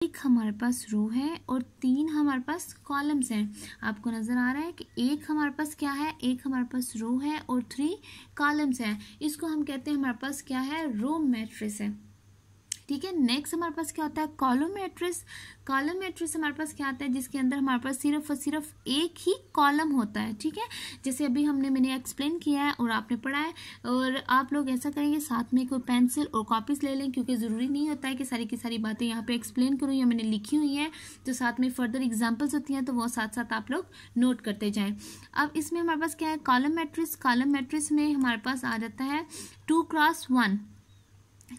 एक हमारे पास रो है और 3 हमारे पास कॉलम्स हैं। आपको नजर आ रहा है कि एक हमारे पास क्या है, एक हमारे पास रो है और 3 कॉलम्स हैं। इसको हम कहते हैं हमारे पास क्या है, रो मैट्रिक्स है। ठीक है। नेक्स्ट हमारे पास क्या होता है, कॉलम मैट्रिक्स। कॉलम मैट्रिक्स हमारे पास क्या आता है, जिसके अंदर हमारे पास सिर्फ और सिर्फ एक ही कॉलम होता है। ठीक है, जैसे अभी मैंने एक्सप्लेन किया है और आपने पढ़ा है। और आप लोग ऐसा करेंगे, साथ में कोई पेंसिल और कॉपीज ले लें, क्योंकि ज़रूरी नहीं होता है कि सारी की सारी बातें यहाँ पे एक्सप्लेन करूँ या मैंने लिखी हुई हैं। तो साथ में फर्दर एग्जाम्पल्स होती हैं, तो वो साथ साथ आप लोग नोट करते जाएँ। अब इसमें हमारे पास क्या है, कॉलम मैट्रिक्स। कॉलम मैट्रिक्स में हमारे पास आ जाता है 2x1।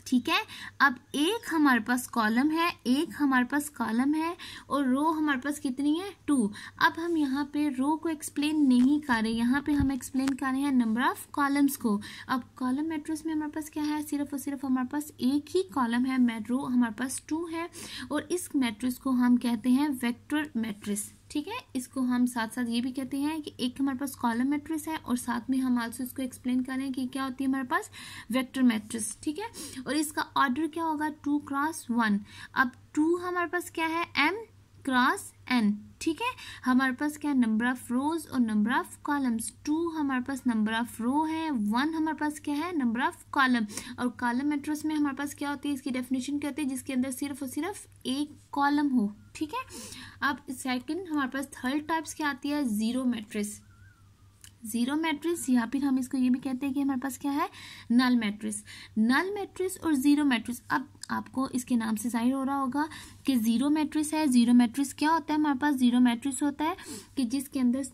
ठीक है। अब एक हमारे पास कॉलम है, एक हमारे पास कॉलम है और रो हमारे पास कितनी है, 2। अब हम यहाँ पे रो को एक्सप्लेन नहीं कर रहे, यहाँ पे हम एक्सप्लेन कर रहे हैं नंबर ऑफ कॉलम्स को। अब कॉलम मैट्रिक्स में हमारे पास क्या है, सिर्फ और सिर्फ हमारे पास एक ही कॉलम है, रो हमारे पास 2 है और इस मैट्रिक्स को हम कहते हैं वेक्टर मैट्रिक्स। ठीक है, इसको हम साथ साथ ये भी कहते हैं कि एक हमारे पास कॉलम मैट्रिक्स है और साथ में हम आल्सो इसको एक्सप्लेन करें कि क्या होती है हमारे पास वेक्टर मैट्रिक्स। ठीक है, और इसका ऑर्डर क्या होगा, 2x1। अब 2 हमारे पास क्या है, m क्रॉस n। ठीक है, हमारे पास क्या है, नंबर ऑफ रोज और नंबर ऑफ कॉलम्स। 2 हमारे पास नंबर ऑफ रो है, 1 हमारे पास क्या है, नंबर ऑफ कॉलम। और कॉलम मैट्रिक्स में हमारे पास क्या होती है, इसकी डेफिनेशन क्या होती है, जिसके अंदर सिर्फ और सिर्फ एक कॉलम हो। ठीक है, अब सेकंड हमारे पास थर्ड टाइप्स क्या आती है, जीरो मैट्रिक्स। जीरो मैट्रिक्स या फिर हम इसको ये भी कहते हैं कि हमारे पास क्या है, नल मैट्रिक्स। नल मैट्रिक्स और जीरो मैट्रिक्स, अब आपको इसके नाम से जाहिर हो रहा होगा कि जीरो मैट्रिक्स है। जीरो मैट्रिक्स क्या होता है, हमारे पास जीरो मैट्रिक्स होता है कि जिसके अंदर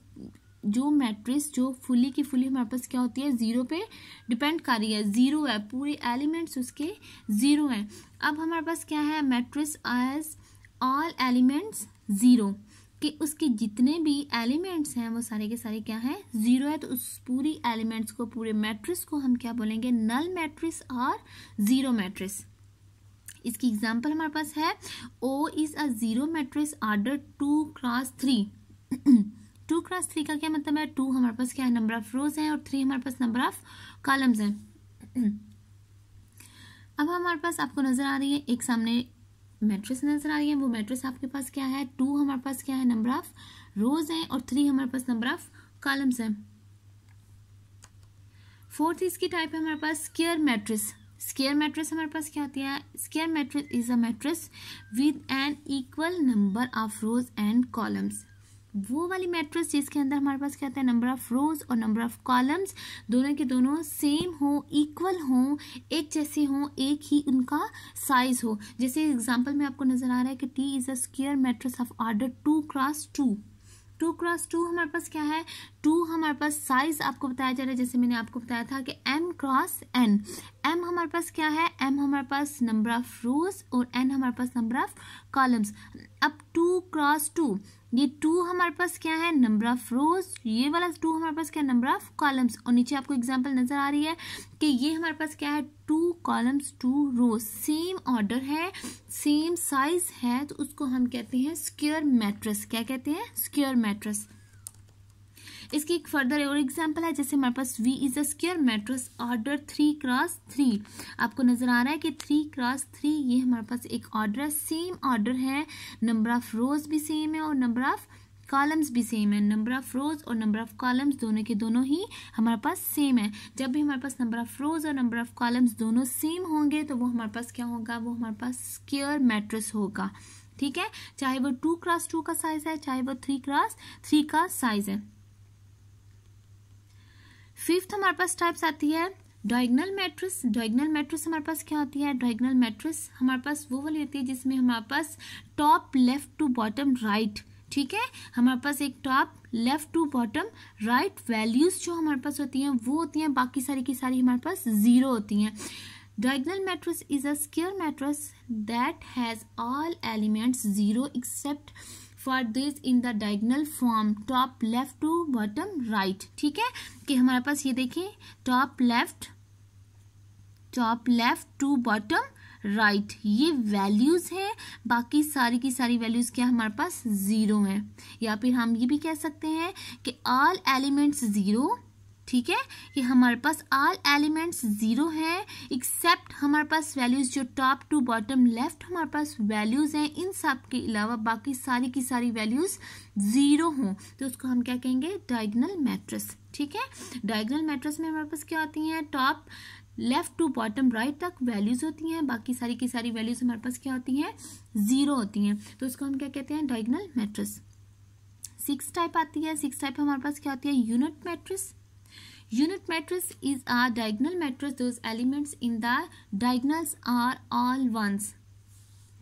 जो मैट्रिक्स जो फुली की फुली हमारे पास क्या होती है, जीरो पे डिपेंड कर रही है, जीरो है, पूरे एलिमेंट्स उसके जीरो हैं। अब हमारे पास क्या है, matrix as all elements zero, कि उसके जितने भी एलिमेंट्स हैं वो सारे के सारे क्या हैं, जीरो है। तो उस पूरी एलिमेंट्स को, पूरे मैट्रिक्स को हम क्या बोलेंगे, नल मैट्रिक्स और जीरो मैट्रिक्स। इसकी एग्जांपल हमारे पास है, O is a zero matrix order 2x3। 2x3 का क्या मतलब है, 2 हमारे पास क्या है, नंबर ऑफ रोज है और 3 हमारे पास नंबर ऑफ कॉलम्स हैं। अब हमारे पास आपको नजर आ रही है, एक सामने मैट्रिक्स नजर आ रही है, वो मैट्रिक्स आपके पास क्या है, 2 हमारे पास क्या है, नंबर ऑफ रोज है और 3 हमारे पास नंबर ऑफ कॉलम्स है। फोर्थ इसकी टाइप है हमारे पास स्क्वायर मैट्रिक्स। स्क्वायर मैट्रिक्स हमारे पास क्या होती है, square matrix is a matrix with an equal number of rows and columns. वो वाली मैट्रिक्स जिसके अंदर हमारे पास क्या होता है, नंबर ऑफ रोज और नंबर ऑफ कॉलम्स दोनों के दोनों सेम हो, इक्वल हो, एक जैसे हो, एक ही उनका साइज हो। जैसे एग्जांपल में आपको नजर आ रहा है कि T is a square matrix of order 2x2। 2x2 हमारे पास क्या है, 2 हमारे पास साइज आपको बताया जा रहा है, जैसे मैंने आपको बताया था कि m क्रॉस n। m हमारे पास क्या है, m हमारे पास नंबर ऑफ रोज और n हमारे पास नंबर ऑफ कॉलम्स। अब 2x2, ये 2 हमारे पास क्या है, नंबर ऑफ रोज, ये वाला 2 हमारे पास क्या है, नंबर ऑफ कॉलम्स। और नीचे आपको एग्जांपल नजर आ रही है कि ये हमारे पास क्या है, 2 कॉलम्स 2 रोज, सेम ऑर्डर है, सेम साइज है, तो उसको हम कहते हैं स्क्वायर मैट्रिक्स। क्या कहते हैं, स्क्वायर मैट्रिक्स। इसकी एक फर्दर और एग्जांपल है, जैसे हमारे पास V is a square matrix order 3x3। आपको नजर आ रहा है कि 3x3 ये हमारे पास एक ऑर्डर है, सेम ऑर्डर है, नंबर ऑफ रोज भी सेम है और नंबर ऑफ कॉलम्स भी सेम है। नंबर ऑफ रोज और नंबर ऑफ कॉलम्स दोनों के दोनों ही हमारे पास सेम है। जब भी हमारे पास नंबर ऑफ रोज और नंबर ऑफ कॉलम्स दोनों सेम होंगे तो वो हमारे पास क्या होगा, वो हमारे पास स्क्वायर मैट्रिक्स होगा। ठीक है, चाहे वो 2x2 का साइज है, चाहे वो 3x3 का साइज है। फिफ्थ हमारे पास टाइप्स आती है डायगोनल मैट्रिक्स। डायगोनल मैट्रिक्स हमारे पास क्या होती है, डायगोनल मैट्रिक्स हमारे पास वो वाली होती है जिसमें हमारे पास top left to bottom right. ठीक है, हमारे पास एक top left to bottom right values जो हमारे पास होती हैं वो होती हैं, बाकी सारी की सारी हमारे पास जीरो होती हैं। Diagonal matrix is a square matrix that has all elements zero except for this in the diagonal form top left to bottom right। ठीक है, कि हमारे पास ये देखिए top left to bottom right ये वैल्यूज है, बाकी सारी की सारी वैल्यूज क्या हमारे पास जीरो है। या फिर हम ये भी कह सकते हैं कि ऑल एलिमेंट्स जीरो ठीक है, कि हमारे पास ऑल एलिमेंट्स जीरो हैं एक्सेप्ट हमारे पास वैल्यूज जो टॉप टू बॉटम लेफ्ट हमारे पास वैल्यूज हैं, इन सब के अलावा बाकी सारी की सारी वैल्यूज जीरो हों तो उसको हम क्या कहेंगे, डायगोनल मैट्रिक्स। ठीक है, डायगोनल मैट्रिक्स में हमारे पास क्या होती हैं, top left to bottom right तक वैल्यूज होती हैं, बाकी सारी की सारी वैल्यूज हमारे पास क्या होती हैं, जीरो होती हैं, तो उसको हम क्या कहते हैं, डायगोनल मैट्रिक्स। 6 टाइप आती है, 6 टाइप हमारे पास क्या होती है, unit matrix. Unit matrix is a diagonal matrix those elements in the diagonals are all ones।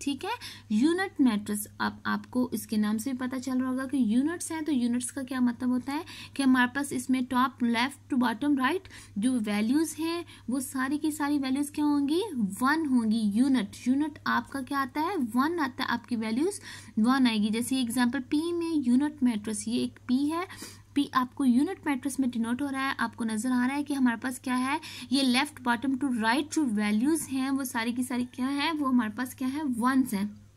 ठीक है, यूनिट मैट्रिक्स, अब आपको इसके नाम से भी पता चल रहा होगा कि यूनिट्स हैं, तो यूनिट्स का क्या मतलब होता है कि हमारे पास इसमें top left to bottom right जो वैल्यूज हैं वो सारी की सारी वैल्यूज क्या होंगी, 1 होंगी। यूनिट आपका क्या आता है, 1 आता है, आपकी वैल्यूज 1 आएगी। जैसे एग्जाम्पल पी में यूनिट मैट्रिक्स, ये एक पी है, पी आपको यूनिट मैट्रिक्स में डिनोट हो रहा है, आपको नजर आ रहा है कि हमारे पास क्या है, ये लेफ्ट बॉटम टू राइट जो वैल्यूज हैं वो सारी की सारी क्या है, वो हमारे पास क्या है, 1s हैं।